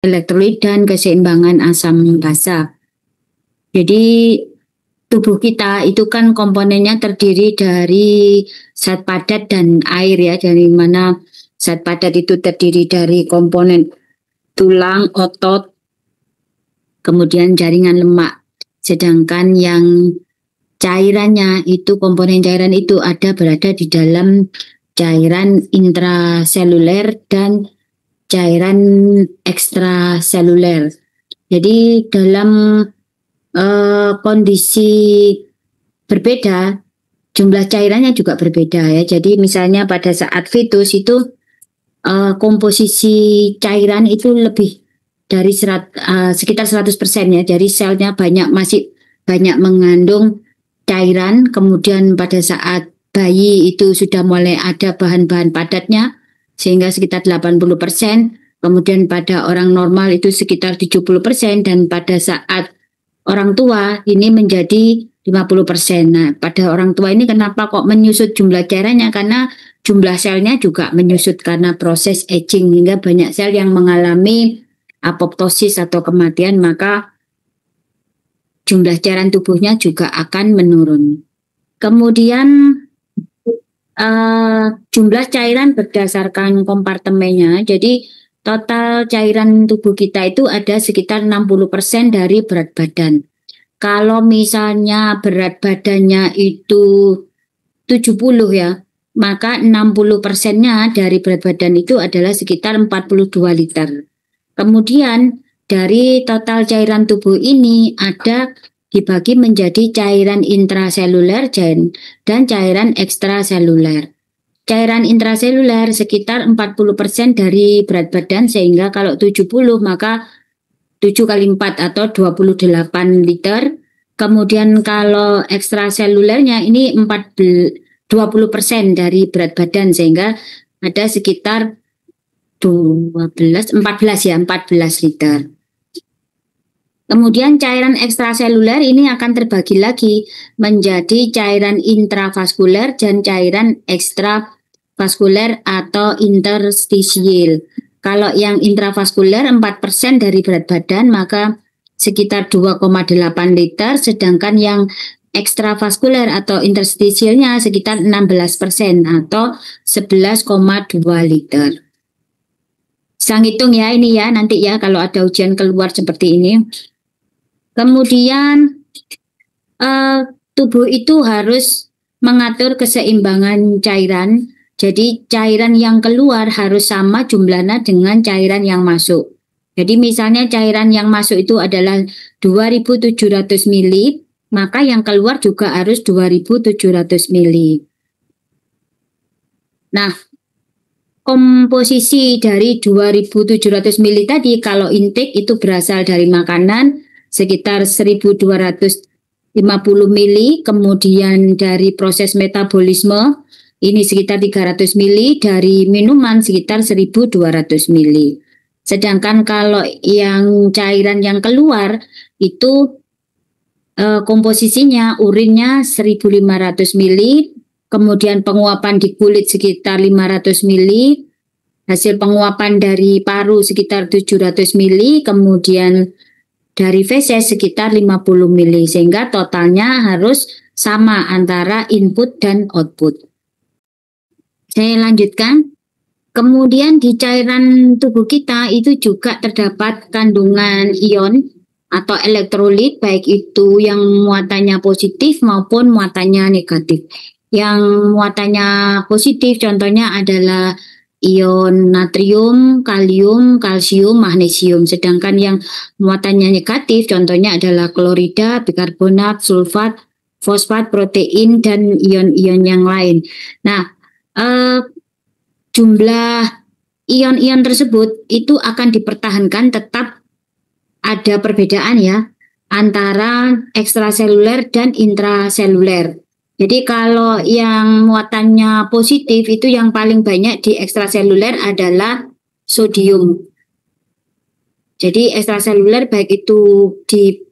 elektrolit dan keseimbangan asam basa. Jadi tubuh kita itu kan komponennya terdiri dari zat padat dan air ya, dari mana zat padat itu terdiri dari komponen tulang, otot, kemudian jaringan lemak. Sedangkan yang cairannya itu, komponen cairan itu berada di dalam cairan intraseluler dan cairan ekstraseluler. Jadi dalam kondisi berbeda, jumlah cairannya juga berbeda ya. Jadi misalnya pada saat fetus itu komposisi cairan itu lebih dari sekitar 100% ya. Jadi selnya masih banyak mengandung cairan. Kemudian pada saat bayi itu sudah mulai ada bahan-bahan padatnya sehingga sekitar 80%. Kemudian pada orang normal itu sekitar 70%, dan pada saat orang tua ini menjadi 50%. Nah, pada orang tua ini kenapa kok menyusut jumlah cairannya? Karena jumlah selnya juga menyusut karena proses aging, hingga banyak sel yang mengalami apoptosis atau kematian, maka jumlah cairan tubuhnya juga akan menurun. Kemudian jumlah cairan berdasarkan kompartemennya. Jadi total cairan tubuh kita itu ada sekitar 60% dari berat badan. Kalau misalnya berat badannya itu 70 ya, maka 60%-nya dari berat badan itu adalah sekitar 42 liter. Kemudian dari total cairan tubuh ini ada dibagi menjadi cairan intraseluler dan cairan ekstraseluler. Cairan intraseluler sekitar 40% dari berat badan, sehingga kalau 70 maka 7 kali 4 atau 28 liter. Kemudian kalau ekstraselulernya ini 20% dari berat badan, sehingga ada sekitar 14 liter. Kemudian cairan ekstraseluler ini akan terbagi lagi menjadi cairan intravaskuler dan cairan ekstravaskuler atau interstisial. Kalau yang intravaskuler 4% dari berat badan, maka sekitar 2,8 liter, sedangkan yang ekstravaskuler atau interstisialnya sekitar 16% atau 11,2 liter. Sang hitung ya ini ya, nanti ya kalau ada ujian keluar seperti ini. Kemudian tubuh itu harus mengatur keseimbangan cairan. Jadi cairan yang keluar harus sama jumlahnya dengan cairan yang masuk. Jadi misalnya cairan yang masuk itu adalah 2.700 mili, maka yang keluar juga harus 2.700 mili. Nah, komposisi dari 2.700 mili tadi, kalau intake itu berasal dari makanan sekitar 1.250 mili, kemudian dari proses metabolisme ini sekitar 300 mili, dari minuman sekitar 1.200 mili. Sedangkan kalau yang cairan yang keluar itu komposisinya urinnya 1.500 mili, kemudian penguapan di kulit sekitar 500 mili, hasil penguapan dari paru sekitar 700 mili, kemudian dari feses sekitar 50 mili, sehingga totalnya harus sama antara input dan output. Saya lanjutkan. Kemudian di cairan tubuh kita itu juga terdapat kandungan ion atau elektrolit, baik itu yang muatannya positif maupun muatannya negatif. Yang muatannya positif contohnya adalah ion natrium, kalium, kalsium, magnesium. Sedangkan yang muatannya negatif contohnya adalah klorida, bikarbonat, sulfat, fosfat, protein, dan ion-ion yang lain. Nah, jumlah ion-ion tersebut itu akan dipertahankan, tetap ada perbedaan ya antara ekstraseluler dan intraseluler. Jadi kalau yang muatannya positif itu yang paling banyak di ekstraseluler adalah sodium. Jadi ekstraseluler baik itu di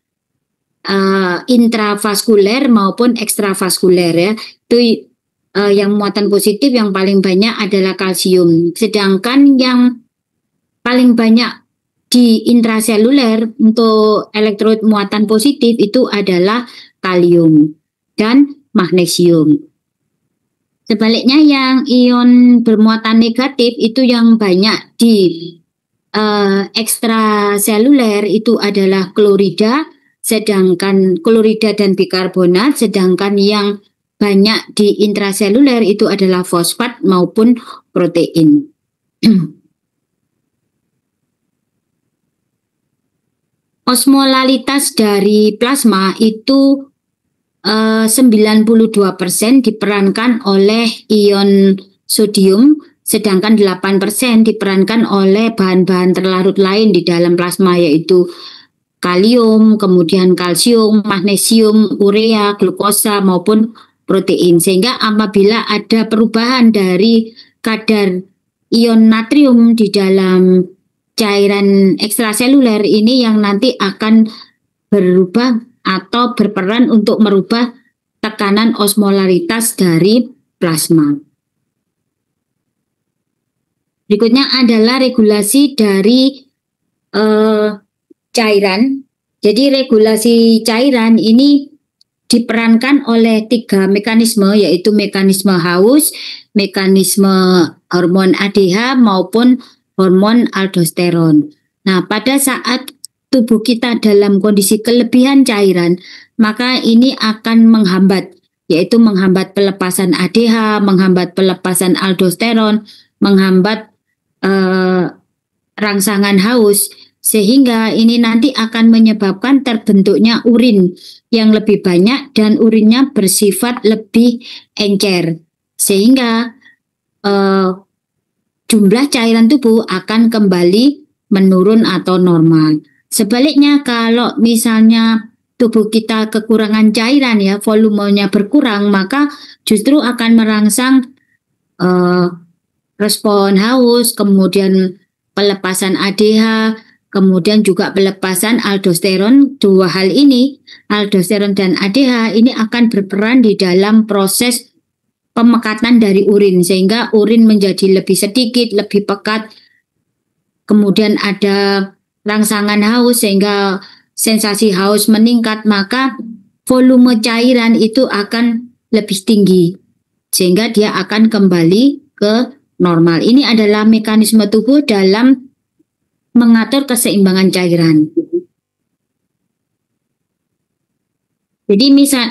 intravaskuler maupun ekstravaskuler ya, itu yang muatan positif yang paling banyak adalah kalsium. Sedangkan yang paling banyak di intraseluler untuk elektrolit muatan positif itu adalah kalium dan magnesium. Sebaliknya yang ion bermuatan negatif itu yang banyak di ekstraseluler itu adalah klorida, sedangkan klorida dan bikarbonat, sedangkan yang banyak di intraseluler itu adalah fosfat maupun protein. Osmolalitas dari plasma itu 92% diperankan oleh ion sodium, sedangkan 8% diperankan oleh bahan-bahan terlarut lain di dalam plasma yaitu kalium, kemudian kalsium, magnesium, urea, glukosa maupun protein. Sehingga apabila ada perubahan dari kadar ion natrium di dalam cairan ekstraseluler ini yang nanti akan berubah atau berperan untuk merubah tekanan osmolaritas dari plasma. Berikutnya adalah regulasi dari cairan. Jadi regulasi cairan ini diperankan oleh 3 mekanisme, yaitu mekanisme haus, mekanisme hormon ADH maupun hormon aldosteron. Nah, pada saat tubuh kita dalam kondisi kelebihan cairan, maka ini akan menghambat, yaitu menghambat pelepasan ADH, menghambat pelepasan aldosteron, menghambat rangsangan haus, sehingga ini nanti akan menyebabkan terbentuknya urin yang lebih banyak dan urinnya bersifat lebih encer, sehingga jumlah cairan tubuh akan kembali menurun atau normal. Sebaliknya kalau misalnya tubuh kita kekurangan cairan ya, volumenya berkurang, maka justru akan merangsang respon haus, kemudian pelepasan ADH, kemudian juga pelepasan aldosteron. 2 hal ini, aldosteron dan ADH ini akan berperan di dalam proses pemekatan dari urin, sehingga urin menjadi lebih sedikit, lebih pekat. Kemudian ada rangsangan haus sehingga sensasi haus meningkat, maka volume cairan itu akan lebih tinggi sehingga dia akan kembali ke normal. Ini adalah mekanisme tubuh dalam mengatur keseimbangan cairan. Jadi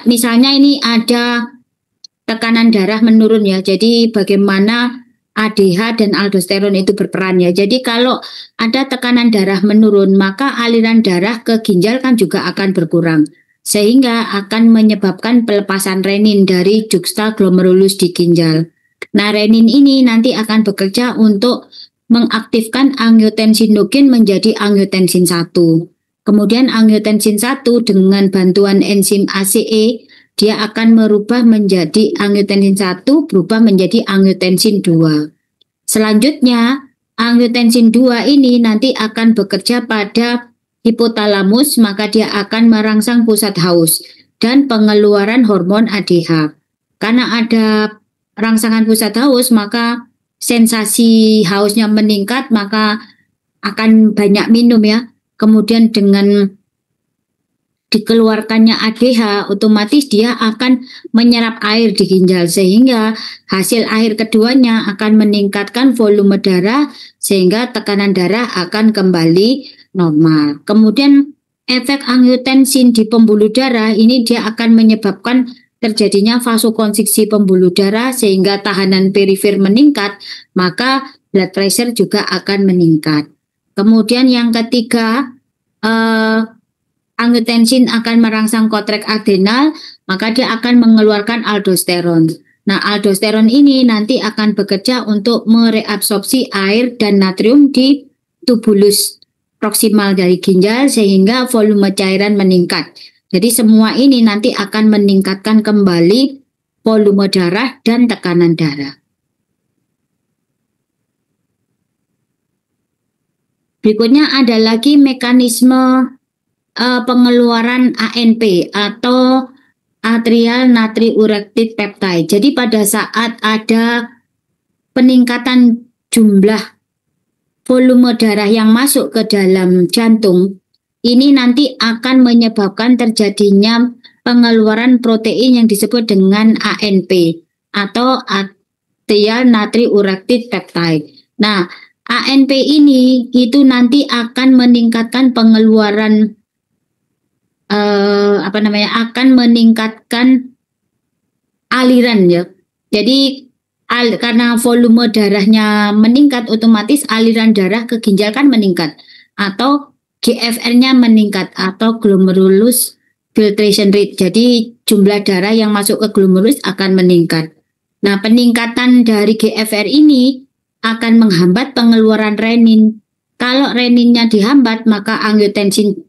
misalnya ini ada tekanan darah menurun ya. Jadi bagaimana ADH dan aldosteron itu berperan ya. Jadi kalau ada tekanan darah menurun, maka aliran darah ke ginjal kan juga akan berkurang. Sehingga akan menyebabkan pelepasan renin dari juxtaglomerulus di ginjal. Nah, renin ini nanti akan bekerja untuk mengaktifkan angiotensinogen menjadi angiotensin 1. Kemudian angiotensin 1 dengan bantuan enzim ACE dia akan merubah menjadi angiotensin 1 berubah menjadi angiotensin 2. Selanjutnya, angiotensin 2 ini nanti akan bekerja pada hipotalamus, maka dia akan merangsang pusat haus dan pengeluaran hormon ADH. Karena ada rangsangan pusat haus, maka sensasi hausnya meningkat, maka akan banyak minum ya. Kemudian dengan dikeluarkannya ADH, otomatis dia akan menyerap air di ginjal sehingga hasil air keduanya akan meningkatkan volume darah sehingga tekanan darah akan kembali normal. Kemudian efek angiotensin di pembuluh darah ini dia akan menyebabkan terjadinya vasokonstriksi pembuluh darah sehingga tahanan perifer meningkat, maka blood pressure juga akan meningkat. Kemudian yang ketiga, angiotensin akan merangsang kontrek adrenal, maka dia akan mengeluarkan aldosteron. Nah, aldosteron ini nanti akan bekerja untuk mereabsorpsi air dan natrium di tubulus proksimal dari ginjal sehingga volume cairan meningkat. Jadi semua ini nanti akan meningkatkan kembali volume darah dan tekanan darah. Berikutnya ada lagi mekanisme pengeluaran ANP atau atrial natriuretic peptide. Jadi pada saat ada peningkatan jumlah volume darah yang masuk ke dalam jantung ini nanti akan menyebabkan terjadinya pengeluaran protein yang disebut dengan ANP atau arterial natriuretic peptide. Nah, ANP ini itu nanti akan meningkatkan pengeluaran akan meningkatkan aliran ya. Jadi karena volume darahnya meningkat, otomatis aliran darah ke ginjal kan meningkat, atau GFR-nya meningkat atau glomerulus filtration rate. Jadi jumlah darah yang masuk ke glomerulus akan meningkat. Nah, peningkatan dari GFR ini akan menghambat pengeluaran renin. Kalau reninnya dihambat, maka angiotensin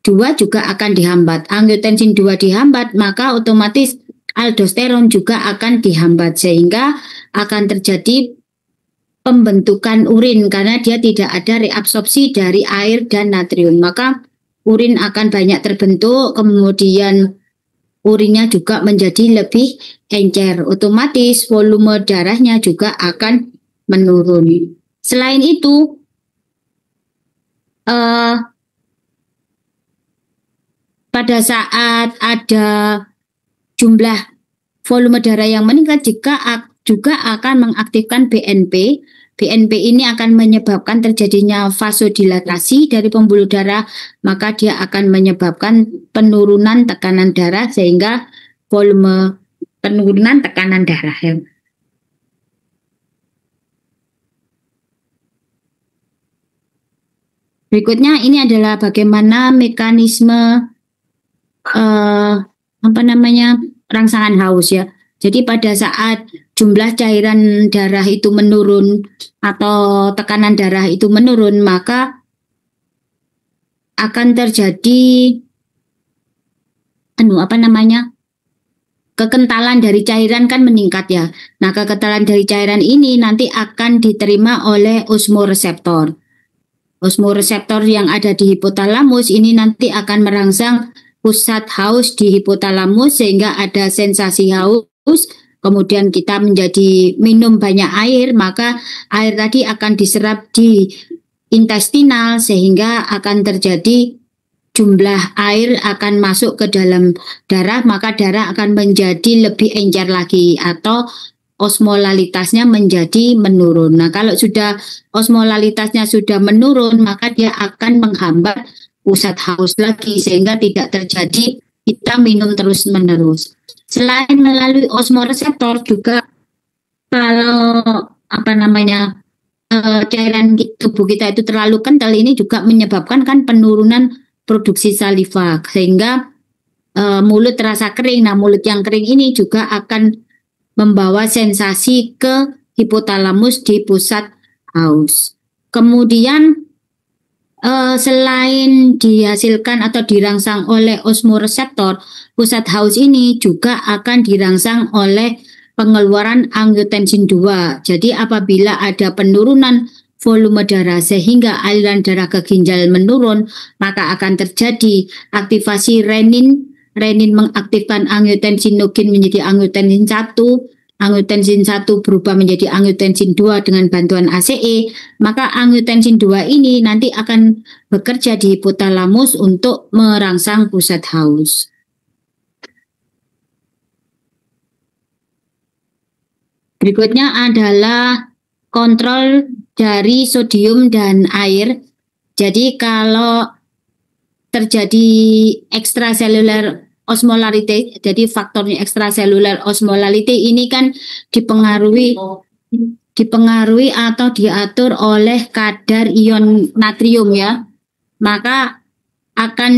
2 juga akan dihambat. Angiotensin 2 dihambat, maka otomatis aldosteron juga akan dihambat, sehingga akan terjadi pembentukan urin karena dia tidak ada reabsorpsi dari air dan natrium. Maka urin akan banyak terbentuk, kemudian urinnya juga menjadi lebih encer. Otomatis volume darahnya juga akan menurun. Selain itu, pada saat ada jumlah volume darah yang meningkat juga akan mengaktifkan BNP. BNP ini akan menyebabkan terjadinya vasodilatasi dari pembuluh darah, maka dia akan menyebabkan penurunan tekanan darah sehingga volume penurunan tekanan darah. Berikutnya ini adalah bagaimana mekanisme rangsangan haus ya. Jadi pada saat jumlah cairan darah itu menurun atau tekanan darah itu menurun, maka akan terjadi kekentalan dari cairan kan meningkat ya. Nah, kekentalan dari cairan ini nanti akan diterima oleh osmoreseptor. Osmoreseptor yang ada di hipotalamus ini nanti akan merangsang pusat haus di hipotalamus sehingga ada sensasi haus, kemudian kita menjadi minum banyak air, maka air tadi akan diserap di intestinal sehingga akan terjadi jumlah air akan masuk ke dalam darah, maka darah akan menjadi lebih encer lagi atau osmolalitasnya menjadi menurun. Nah, kalau sudah osmolalitasnya sudah menurun, maka dia akan menghambat pusat haus lagi sehingga tidak terjadi kita minum terus-menerus. Selain melalui osmoreseptor juga kalau cairan tubuh kita itu terlalu kental, ini juga menyebabkan kan penurunan produksi saliva sehingga mulut terasa kering. Nah, mulut yang kering ini juga akan membawa sensasi ke hipotalamus di pusat haus. Kemudian selain dihasilkan atau dirangsang oleh osmoreseptor, pusat haus ini juga akan dirangsang oleh pengeluaran angiotensin 2. Jadi apabila ada penurunan volume darah sehingga aliran darah ke ginjal menurun, maka akan terjadi aktivasi renin. Renin mengaktifkan angiotensinogen menjadi angiotensin 1. Angiotensin 1 berubah menjadi angiotensin 2 dengan bantuan ACE, maka angiotensin 2 ini nanti akan bekerja di hipotalamus untuk merangsang pusat haus. Berikutnya adalah kontrol dari sodium dan air. Jadi kalau terjadi extracellular osmolarity, jadi faktornya extracellular osmolarity ini kan dipengaruhi atau diatur oleh kadar ion natrium ya. Maka akan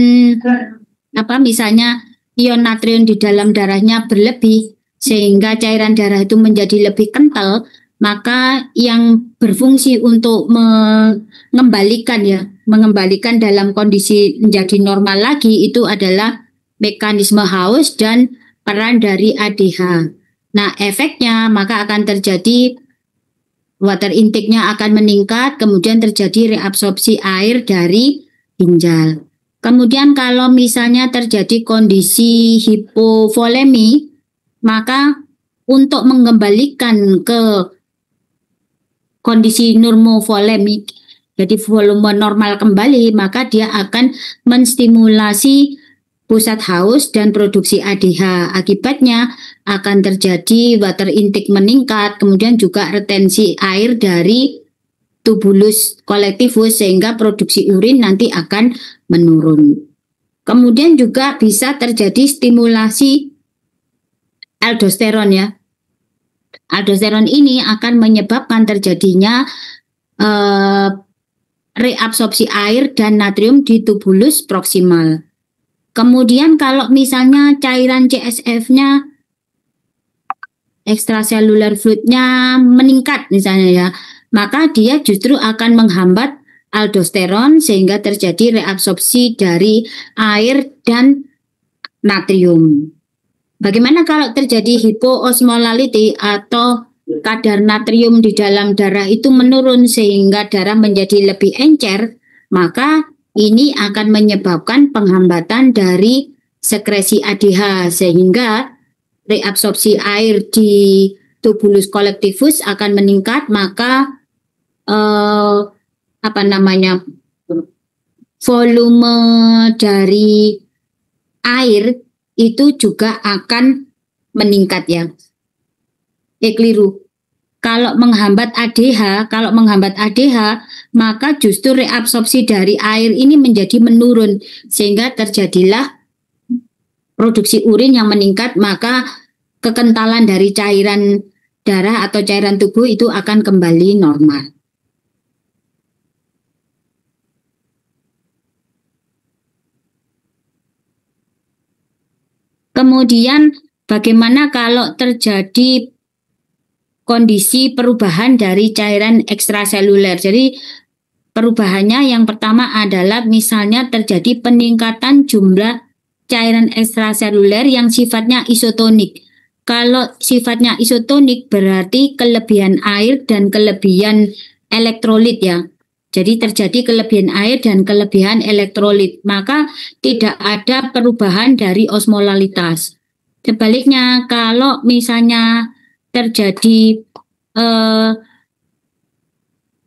misalnya ion natrium di dalam darahnya berlebih sehingga cairan darah itu menjadi lebih kental, maka yang berfungsi untuk mengembalikan dalam kondisi menjadi normal lagi itu adalah mekanisme haus dan peran dari ADH. Nah, efeknya maka akan terjadi water intake-nya akan meningkat, kemudian terjadi reabsorpsi air dari ginjal. Kemudian kalau misalnya terjadi kondisi hipovolemi, maka untuk mengembalikan ke kondisi normovolemik jadi volume normal kembali, maka dia akan menstimulasi pusat haus dan produksi ADH. Akibatnya akan terjadi water intake meningkat, kemudian juga retensi air dari tubulus colectivus sehingga produksi urin nanti akan menurun. Kemudian juga bisa terjadi stimulasi aldosteron ya. Aldosteron ini akan menyebabkan terjadinya reabsorpsi air dan natrium di tubulus proksimal. Kemudian kalau misalnya cairan CSF-nya, extracellular fluid-nya meningkat misalnya ya, maka dia justru akan menghambat aldosteron sehingga terjadi reabsorpsi dari air dan natrium. Bagaimana kalau terjadi hipoosmolality atau kadar natrium di dalam darah itu menurun sehingga darah menjadi lebih encer, maka ini akan menyebabkan penghambatan dari sekresi ADH sehingga reabsorpsi air di tubulus colectivus akan meningkat, maka volume dari air itu juga akan meningkat ya. Keliru. Kalau menghambat ADH, maka justru reabsorpsi dari air ini menjadi menurun sehingga terjadilah produksi urin yang meningkat, maka kekentalan dari cairan darah atau cairan tubuh itu akan kembali normal. Kemudian bagaimana kalau terjadi kondisi perubahan dari cairan ekstraseluler? Jadi perubahannya yang pertama adalah misalnya terjadi peningkatan jumlah cairan ekstraseluler yang sifatnya isotonik. Kalau sifatnya isotonik berarti kelebihan air dan kelebihan elektrolit ya. Jadi terjadi kelebihan air dan kelebihan elektrolit, maka tidak ada perubahan dari osmolalitas. Sebaliknya kalau misalnya terjadi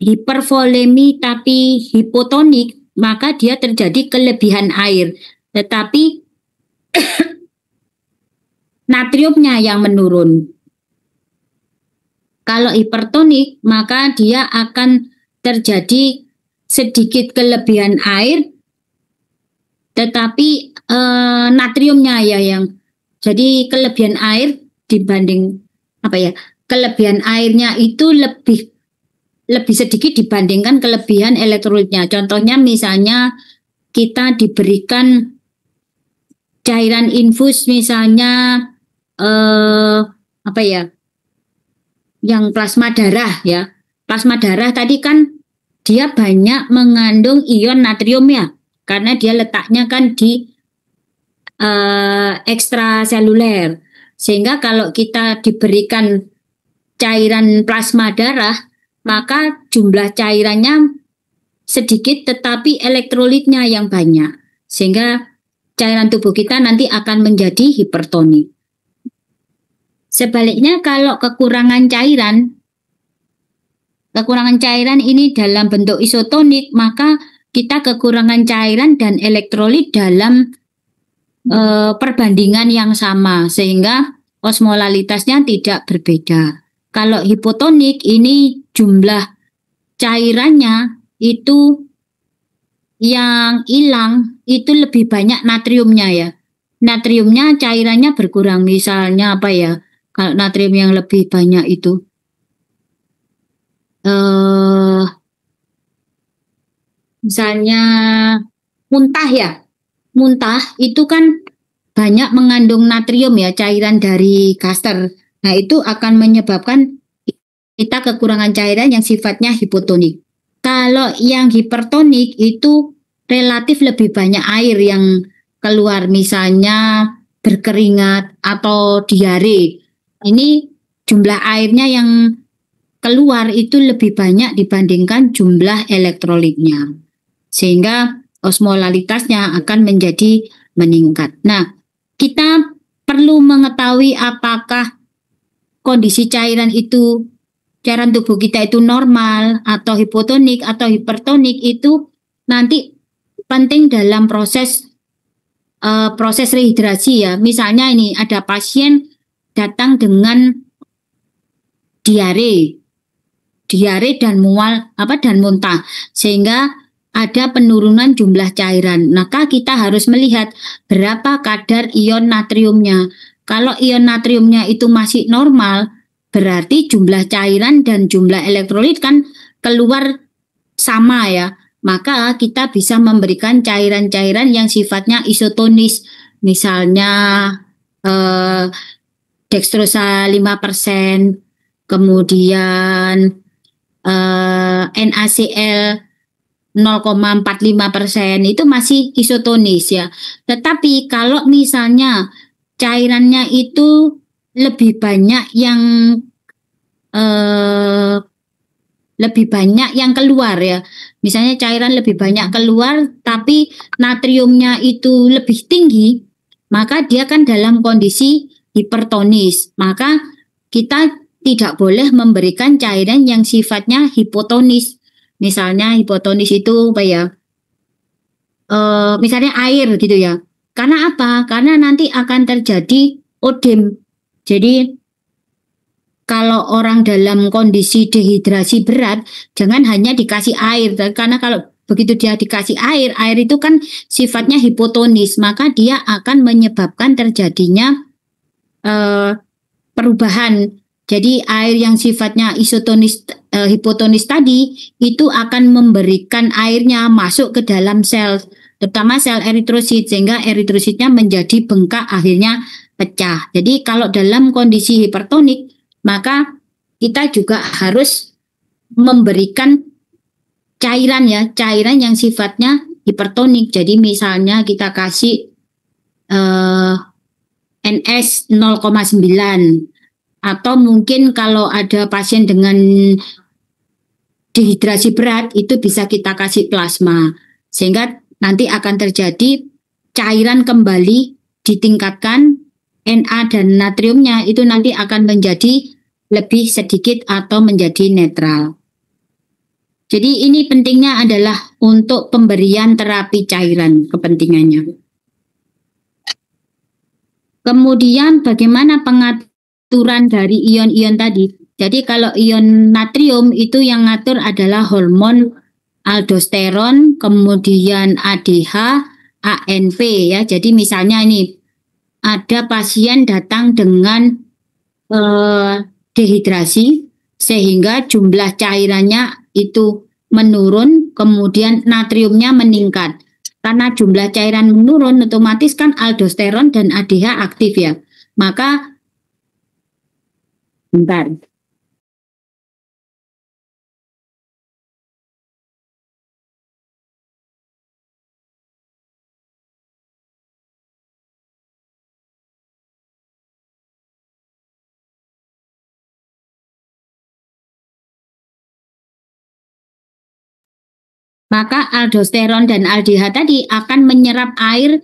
hipervolemi tapi hipotonik, maka dia terjadi kelebihan air, tetapi natriumnya yang menurun. Kalau hipertonik, maka dia akan terjadi sedikit kelebihan air, tetapi natriumnya ya yang jadi kelebihan air dibanding kelebihan airnya itu lebih sedikit dibandingkan kelebihan elektrolitnya. Contohnya misalnya kita diberikan cairan infus misalnya yang plasma darah ya. Plasma darah tadi kan dia banyak mengandung ion natrium ya, karena dia letaknya kan di ekstraseluler. Sehingga kalau kita diberikan cairan plasma darah, maka jumlah cairannya sedikit tetapi elektrolitnya yang banyak. Sehingga cairan tubuh kita nanti akan menjadi hipertonik. Sebaliknya kalau kekurangan cairan ini dalam bentuk isotonik, maka kita kekurangan cairan dan elektrolit dalam perbandingan yang sama sehingga osmolalitasnya tidak berbeda. Kalau hipotonik ini jumlah cairannya itu yang hilang itu lebih banyak natriumnya ya. Natriumnya cairannya berkurang, misalnya kalau natrium yang lebih banyak itu misalnya muntah ya. Muntah itu kan banyak mengandung natrium ya, cairan dari gaster. Nah, itu akan menyebabkan kita kekurangan cairan yang sifatnya hipotonik. Kalau yang hipertonik itu relatif lebih banyak air yang keluar, misalnya berkeringat atau diare. Ini jumlah airnya yang keluar itu lebih banyak dibandingkan jumlah elektrolitnya. Sehingga osmolalitasnya akan menjadi meningkat. Nah, kita perlu mengetahui apakah kondisi cairan itu cairan tubuh kita itu normal atau hipotonik atau hipertonik itu nanti penting dalam proses rehidrasi ya. Misalnya ini ada pasien datang dengan diare dan mual dan muntah sehingga ada penurunan jumlah cairan. Maka kita harus melihat berapa kadar ion natriumnya. Kalau ion natriumnya itu masih normal, berarti jumlah cairan dan jumlah elektrolit kan keluar sama ya. Maka kita bisa memberikan cairan-cairan yang sifatnya isotonis. Misalnya dextrosa 5%, kemudian NaCl 0,45% itu masih isotonis ya. Tetapi kalau misalnya cairannya itu lebih banyak yang keluar ya. Misalnya cairan lebih banyak keluar tapi natriumnya itu lebih tinggi, maka dia kan dalam kondisi hipertonis. Maka kita tidak boleh memberikan cairan yang sifatnya hipotonis. Misalnya hipotonis itu apa ya? Misalnya air gitu ya. Karena apa? Karena nanti akan terjadi odem. Jadi kalau orang dalam kondisi dehidrasi berat, jangan hanya dikasih air. Karena kalau begitu dia dikasih air itu kan sifatnya hipotonis, maka dia akan menyebabkan terjadinya perubahan. Jadi air yang sifatnya isotonis hipotonis tadi itu akan memberikan airnya masuk ke dalam sel, terutama sel eritrosit, sehingga eritrositnya menjadi bengkak akhirnya pecah. Jadi kalau dalam kondisi hipertonik, maka kita juga harus memberikan cairan yang sifatnya hipertonik. Jadi misalnya kita kasih NS 0,9. Atau mungkin kalau ada pasien dengan dehidrasi berat itu bisa kita kasih plasma sehingga nanti akan terjadi cairan kembali ditingkatkan, Na dan natriumnya itu nanti akan menjadi lebih sedikit atau menjadi netral. Jadi ini pentingnya adalah untuk pemberian terapi cairan kepentingannya. Kemudian bagaimana pengaturan dari ion-ion tadi? Jadi kalau ion natrium itu yang ngatur adalah hormon aldosteron, kemudian ADH, ANP ya. Jadi misalnya ini ada pasien datang dengan dehidrasi sehingga jumlah cairannya itu menurun, kemudian natriumnya meningkat. Karena jumlah cairan menurun, otomatis kan aldosteron dan ADH aktif ya. Maka bentar. Maka aldosteron dan ADH tadi akan menyerap air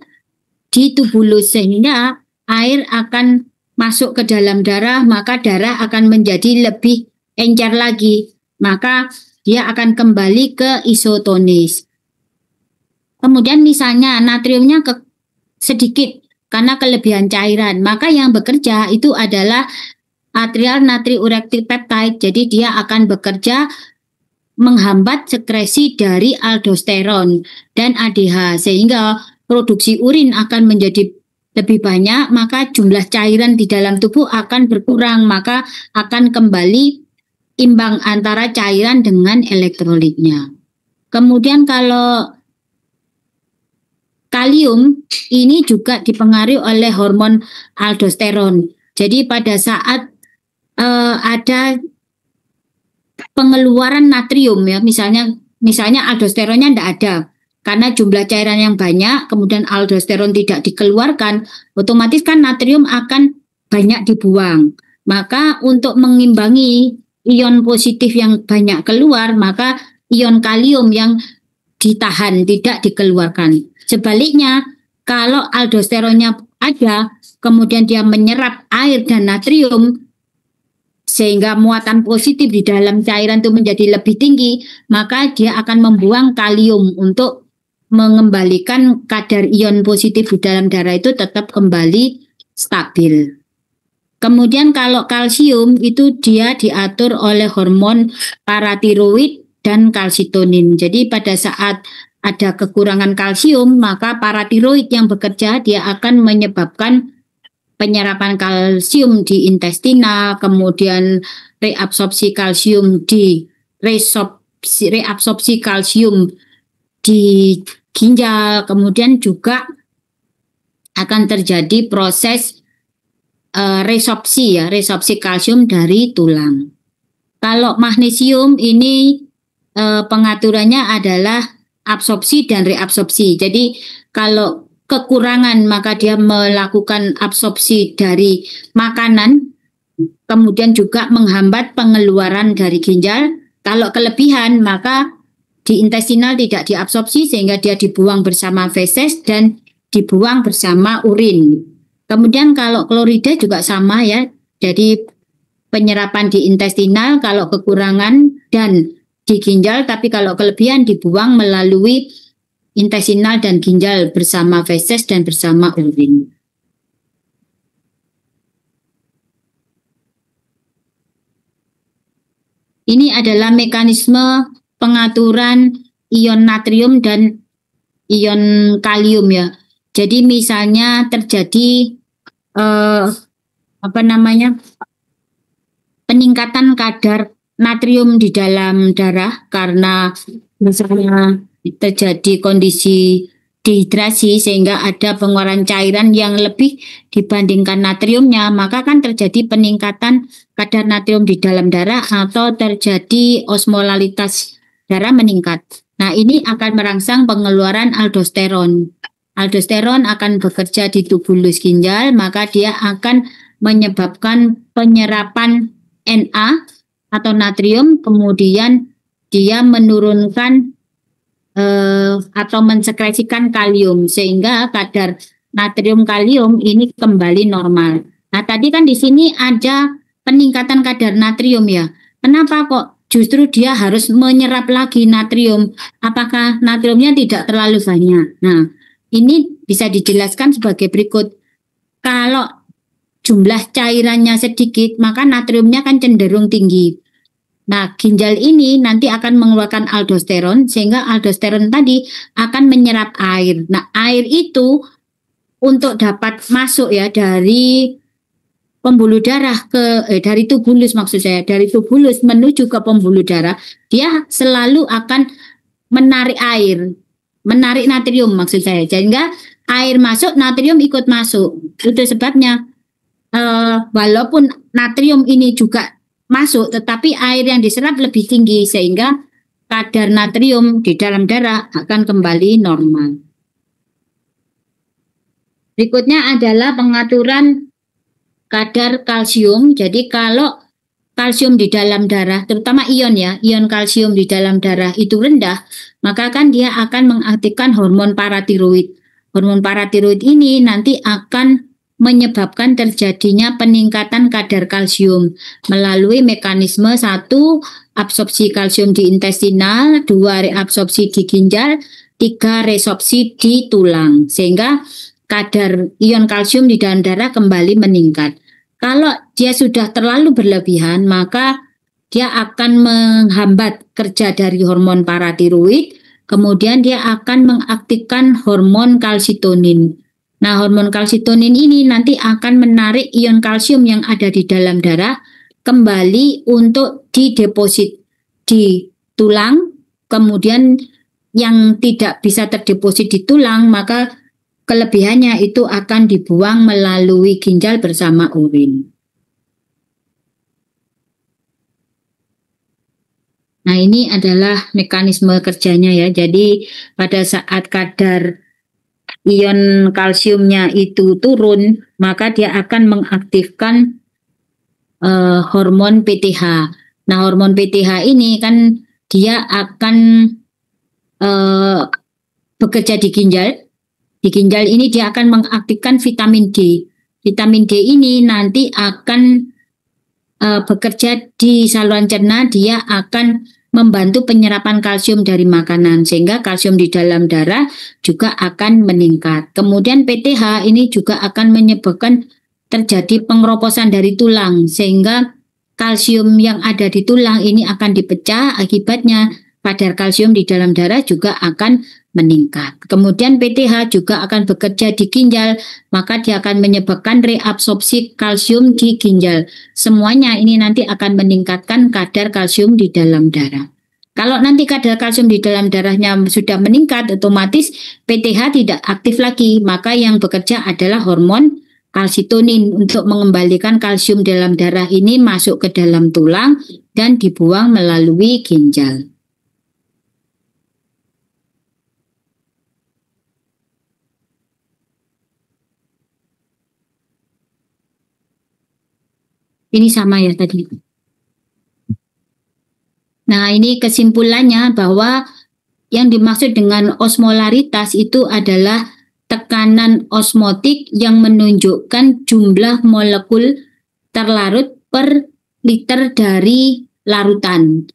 di tubulus sehingga air akan masuk ke dalam darah, maka darah akan menjadi lebih encer lagi. Maka dia akan kembali ke isotonis. Kemudian misalnya natriumnya sedikit karena kelebihan cairan, maka yang bekerja itu adalah atrial natriuretic peptide. Jadi dia akan bekerja menghambat sekresi dari aldosteron dan ADH sehingga produksi urin akan menjadi lebih banyak, maka jumlah cairan di dalam tubuh akan berkurang, maka akan kembali imbang antara cairan dengan elektrolitnya. Kemudian kalau kalium ini juga dipengaruhi oleh hormon aldosteron. Jadi pada saat ada pengeluaran natrium ya, misalnya aldosteronnya tidak ada karena jumlah cairan yang banyak, kemudian aldosteron tidak dikeluarkan, otomatis kan natrium akan banyak dibuang. Maka untuk mengimbangi ion positif yang banyak keluar, maka ion kalium yang ditahan tidak dikeluarkan. Sebaliknya kalau aldosteronnya ada, kemudian dia menyerap air dan natrium, sehingga muatan positif di dalam cairan itu menjadi lebih tinggi, maka dia akan membuang kalium untuk mengembalikan kadar ion positif di dalam darah itu tetap kembali stabil. Kemudian kalau kalsium itu dia diatur oleh hormon paratiroid dan kalsitonin. Jadi pada saat ada kekurangan kalsium, maka paratiroid yang bekerja dia akan menyebabkan penyerapan kalsium di intestinal, kemudian reabsorpsi kalsium di reabsorpsi kalsium di ginjal, kemudian juga akan terjadi proses resorpsi kalsium dari tulang. Kalau magnesium ini pengaturannya adalah absorpsi dan reabsorpsi. Jadi kalau kekurangan maka dia melakukan absorpsi dari makanan, kemudian juga menghambat pengeluaran dari ginjal. Kalau kelebihan maka di intestinal tidak diabsorpsi sehingga dia dibuang bersama feses dan dibuang bersama urin. Kemudian kalau klorida juga sama ya, jadi penyerapan di intestinal kalau kekurangan dan di ginjal, tapi kalau kelebihan dibuang melalui intestinal dan ginjal bersama feses dan bersama urin. Ini adalah mekanisme pengaturan ion natrium dan ion kalium ya. Jadi misalnya terjadi peningkatan kadar natrium di dalam darah karena misalnya terjadi kondisi dehidrasi sehingga ada pengeluaran cairan yang lebih dibandingkan natriumnya, maka kan terjadi peningkatan kadar natrium di dalam darah atau terjadi osmolalitas darah meningkat. Nah, ini akan merangsang pengeluaran aldosteron. Aldosteron akan bekerja di tubulus ginjal, maka dia akan menyebabkan penyerapan Na atau natrium, kemudian dia menurunkan atau mensekresikan kalium sehingga kadar natrium kalium ini kembali normal. Nah, tadi kan di sini ada peningkatan kadar natrium ya. Kenapa kok justru dia harus menyerap lagi natrium? Apakah natriumnya tidak terlalu banyak? Nah, ini bisa dijelaskan sebagai berikut. Kalau jumlah cairannya sedikit, maka natriumnya kan cenderung tinggi. Nah, ginjal ini nanti akan mengeluarkan aldosteron sehingga aldosteron tadi akan menyerap air. Nah, air itu untuk dapat masuk ya dari pembuluh darah dari tubulus maksud saya, dari tubulus menuju ke pembuluh darah, dia selalu akan menarik air, menarik natrium maksud saya. Sehingga air masuk, natrium ikut masuk. Itu sebabnya walaupun natrium ini juga masuk, tetapi air yang diserap lebih tinggi sehingga kadar natrium di dalam darah akan kembali normal. Berikutnya adalah pengaturan kadar kalsium. Jadi kalau kalsium di dalam darah, terutama ion ya, ion kalsium di dalam darah itu rendah, maka kan dia akan mengaktifkan hormon paratiroid. Hormon paratiroid ini nanti akan menyebabkan terjadinya peningkatan kadar kalsium melalui mekanisme 1, absorpsi kalsium di intestinal, 2, reabsorpsi di ginjal, 3, resorpsi di tulang, sehingga kadar ion kalsium di dalam darah kembali meningkat. Kalau dia sudah terlalu berlebihan, maka dia akan menghambat kerja dari hormon paratiroid, kemudian dia akan mengaktifkan hormon kalsitonin. Nah, hormon kalsitonin ini nanti akan menarik ion kalsium yang ada di dalam darah kembali untuk dideposit di tulang, kemudian yang tidak bisa terdeposit di tulang, maka kelebihannya itu akan dibuang melalui ginjal bersama urin. Nah, ini adalah mekanisme kerjanya ya. Jadi pada saat kadar ion kalsiumnya itu turun, maka dia akan mengaktifkan hormon PTH. Nah, hormon PTH ini kan dia akan bekerja di ginjal. Di ginjal ini dia akan mengaktifkan vitamin D. Vitamin D ini nanti akan bekerja di saluran cerna, dia akan membantu penyerapan kalsium dari makanan sehingga kalsium di dalam darah juga akan meningkat. Kemudian PTH ini juga akan menyebabkan terjadi pengeroposan dari tulang sehingga kalsium yang ada di tulang ini akan dipecah, akibatnya kadar kalsium di dalam darah juga akan meningkat. Kemudian PTH juga akan bekerja di ginjal, maka dia akan menyebabkan reabsorpsi kalsium di ginjal. Semuanya ini nanti akan meningkatkan kadar kalsium di dalam darah. Kalau nanti kadar kalsium di dalam darahnya sudah meningkat, otomatis PTH tidak aktif lagi, maka yang bekerja adalah hormon kalsitonin untuk mengembalikan kalsium dalam darah ini masuk ke dalam tulang dan dibuang melalui ginjal. Ini sama ya tadi. Nah, ini kesimpulannya bahwa yang dimaksud dengan osmolaritas itu adalah tekanan osmotik yang menunjukkan jumlah molekul terlarut per liter dari larutan.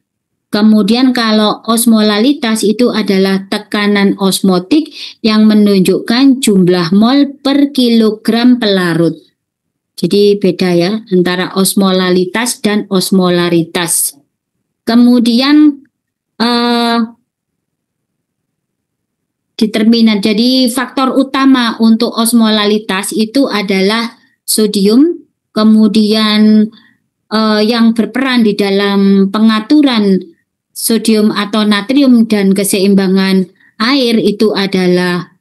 Kemudian kalau osmolalitas itu adalah tekanan osmotik yang menunjukkan jumlah mol per kilogram pelarut. Jadi beda ya antara osmolalitas dan osmolaritas. Kemudian determinan. Jadi faktor utama untuk osmolalitas itu adalah sodium, kemudian yang berperan di dalam pengaturan sodium atau natrium dan keseimbangan air itu adalah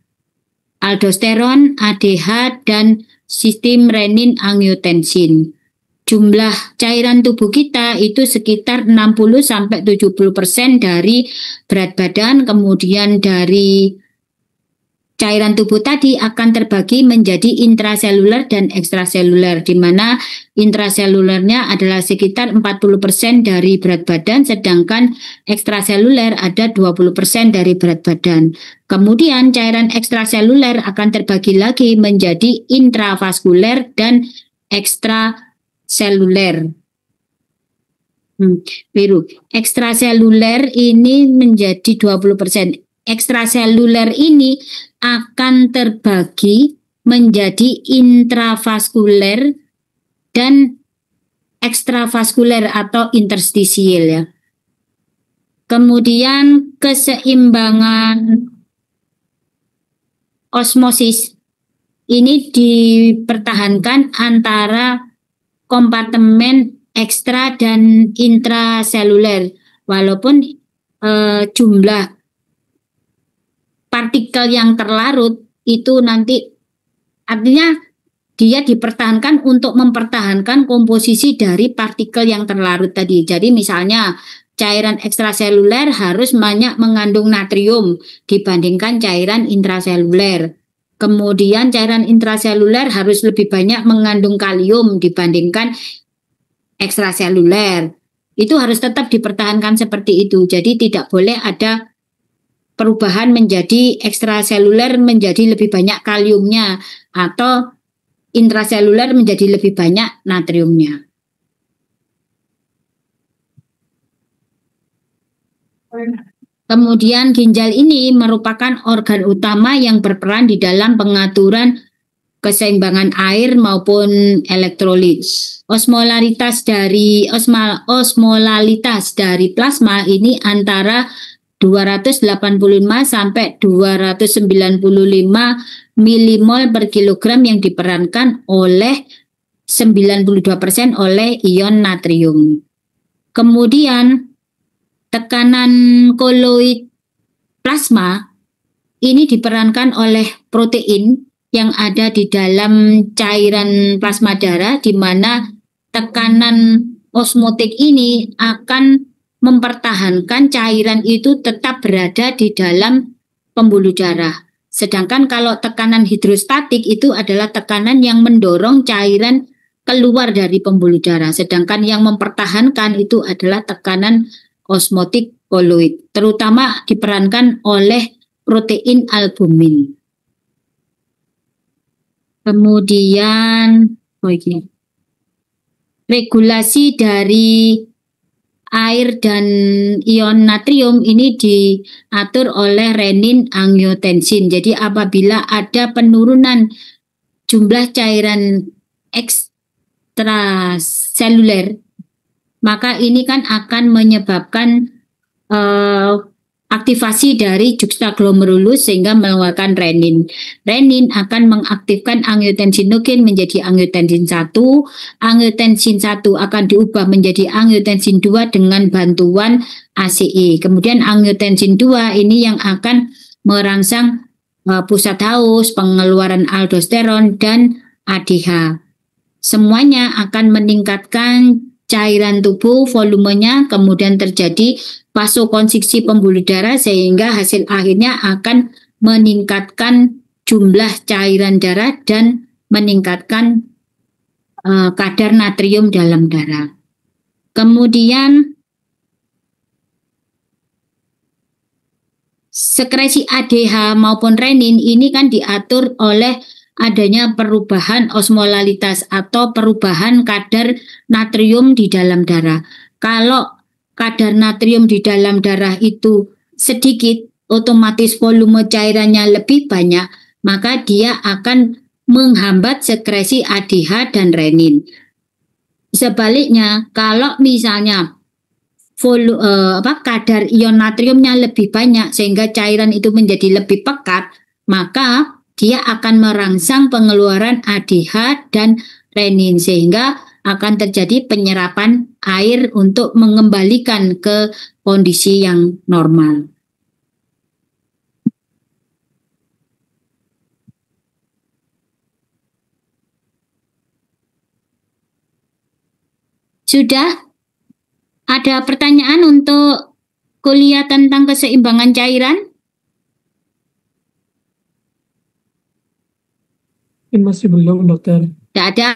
aldosteron, ADH, dan sistem renin-angiotensin. Jumlah cairan tubuh kita itu sekitar 60-70% dari berat badan, kemudian dari cairan tubuh tadi akan terbagi menjadi intraseluler dan ekstraseluler, di mana intraselulernya adalah sekitar 40% dari berat badan, sedangkan ekstraseluler ada 20% dari berat badan. Kemudian cairan ekstraseluler akan terbagi lagi menjadi intravaskuler dan ekstraseluler. Biru. Ekstraseluler ini menjadi 20%. Ekstraseluler ini akan terbagi menjadi intravaskuler dan ekstravaskuler atau interstisial ya. Kemudian keseimbangan osmosis ini dipertahankan antara kompartemen ekstra dan intraseluler, walaupun jumlah partikel yang terlarut itu nanti artinya dia dipertahankan untuk mempertahankan komposisi dari partikel yang terlarut tadi. Jadi misalnya cairan ekstraseluler harus banyak mengandung natrium dibandingkan cairan intraseluler. Kemudian cairan intraseluler harus lebih banyak mengandung kalium dibandingkan ekstraseluler. Itu harus tetap dipertahankan seperti itu. Jadi tidak boleh ada perubahan menjadi ekstraseluler menjadi lebih banyak kaliumnya atau intraseluler menjadi lebih banyak natriumnya. Kemudian ginjal ini merupakan organ utama yang berperan di dalam pengaturan keseimbangan air maupun elektrolit. Osmolalitas dari plasma ini antara 285 sampai 295 milimol per kilogram yang diperankan oleh 92% oleh ion natrium. Kemudian tekanan koloid plasma ini diperankan oleh protein yang ada di dalam cairan plasma darah, di mana tekanan osmotik ini akan mempertahankan cairan itu tetap berada di dalam pembuluh darah. Sedangkan kalau tekanan hidrostatik itu adalah tekanan yang mendorong cairan keluar dari pembuluh darah. Sedangkan yang mempertahankan itu adalah tekanan osmotik koloid, terutama diperankan oleh protein albumin. Kemudian, regulasi dari air dan ion natrium ini diatur oleh renin-angiotensin. Jadi apabila ada penurunan jumlah cairan ekstraseluler, maka ini kan akan menyebabkan aktivasi dari juxtaglomerulus sehingga mengeluarkan renin. Renin akan mengaktifkan angiotensinogen menjadi angiotensin 1. Angiotensin 1 akan diubah menjadi angiotensin 2 dengan bantuan ACE. Kemudian angiotensin 2 ini yang akan merangsang pusat haus, pengeluaran aldosteron, dan ADH. Semuanya akan meningkatkan cairan tubuh, volumenya, kemudian terjadi vasokonstriksi pembuluh darah sehingga hasil akhirnya akan meningkatkan jumlah cairan darah dan meningkatkan kadar natrium dalam darah. Kemudian sekresi ADH maupun renin ini kan diatur oleh adanya perubahan osmolalitas atau perubahan kadar natrium di dalam darah. Kalau kadar natrium di dalam darah itu sedikit, otomatis volume cairannya lebih banyak, maka dia akan menghambat sekresi ADH dan renin. Sebaliknya, kalau misalnya kadar ion natriumnya lebih banyak sehingga cairan itu menjadi lebih pekat, maka dia akan merangsang pengeluaran ADH dan renin sehingga akan terjadi penyerapan air untuk mengembalikan ke kondisi yang normal. Sudah? Ada pertanyaan untuk kuliah tentang keseimbangan cairan? Masih belum, dokter. Tidak ada.